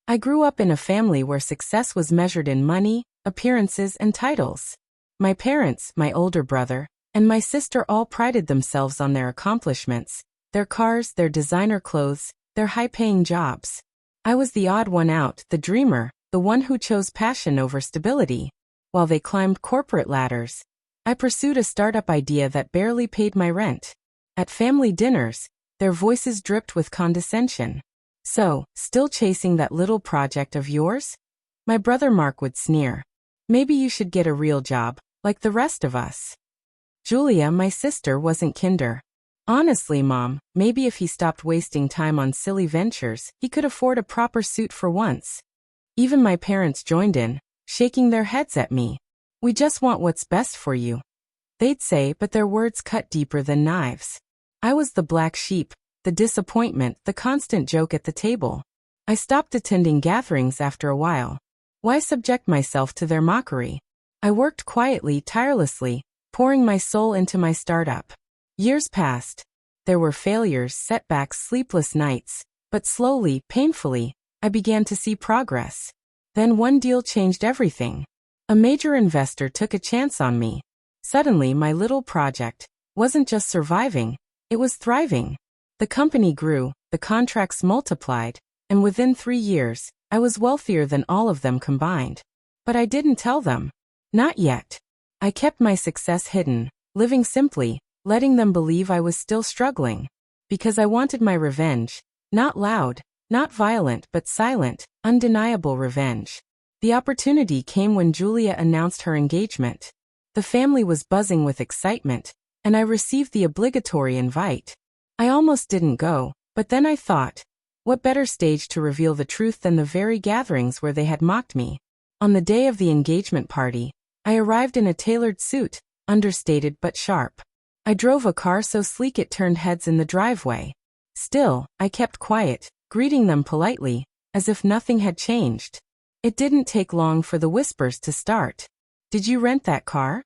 I grew up in a family where success was measured in money, appearances, and titles. My parents, my older brother, and my sister all prided themselves on their accomplishments, their cars, their designer clothes, their high-paying jobs. I was the odd one out, the dreamer, the one who chose passion over stability. While they climbed corporate ladders, I pursued a startup idea that barely paid my rent. At family dinners, their voices dripped with condescension. "So, still chasing that little project of yours?" My brother Mark would sneer. "Maybe you should get a real job, like the rest of us." Julia, my sister, wasn't kinder. "Honestly, Mom, maybe if he stopped wasting time on silly ventures, he could afford a proper suit for once." Even my parents joined in, shaking their heads at me. "We just want what's best for you," they'd say, but their words cut deeper than knives. I was the black sheep, the disappointment, the constant joke at the table. I stopped attending gatherings after a while. Why subject myself to their mockery? I worked quietly, tirelessly, pouring my soul into my startup. Years passed. There were failures, setbacks, sleepless nights, but slowly, painfully, I began to see progress. Then one deal changed everything. A major investor took a chance on me. Suddenly, my little project wasn't just surviving, it was thriving. The company grew, the contracts multiplied, and within 3 years, I was wealthier than all of them combined. But I didn't tell them. Not yet. I kept my success hidden, living simply, letting them believe I was still struggling. Because I wanted my revenge, not loud, not violent, but silent, undeniable revenge. The opportunity came when Julia announced her engagement. The family was buzzing with excitement, and I received the obligatory invite. I almost didn't go, but then I thought, what better stage to reveal the truth than the very gatherings where they had mocked me? On the day of the engagement party, I arrived in a tailored suit, understated but sharp. I drove a car so sleek it turned heads in the driveway. Still, I kept quiet, greeting them politely, as if nothing had changed. It didn't take long for the whispers to start. "Did you rent that car?"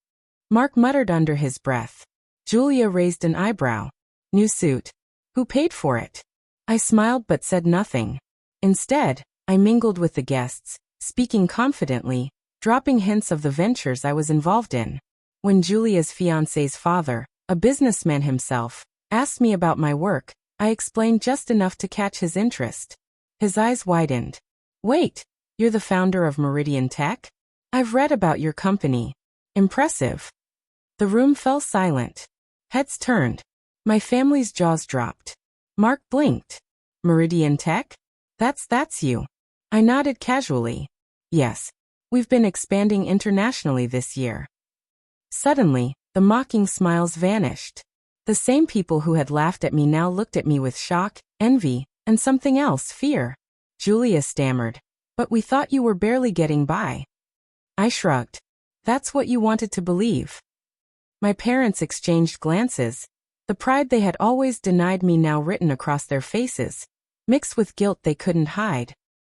Mark muttered under his breath. Julia raised an eyebrow. "New suit. Who paid for it?" I smiled but said nothing. Instead, I mingled with the guests, speaking confidently, dropping hints of the ventures I was involved in. When Julia's fiancé's father, a businessman himself, asked me about my work, I explained just enough to catch his interest. His eyes widened. "Wait, you're the founder of Meridian Tech? I've read about your company. Impressive." The room fell silent. Heads turned. My family's jaws dropped. Mark blinked. "Meridian Tech? That's you." I nodded casually. "Yes. We've been expanding internationally this year." Suddenly, the mocking smiles vanished. The same people who had laughed at me now looked at me with shock, envy, and something else, fear. Julia stammered. "But we thought you were barely getting by." I shrugged. "That's what you wanted to believe." My parents exchanged glances. The pride they had always denied me now written across their faces, mixed with guilt they couldn't hide.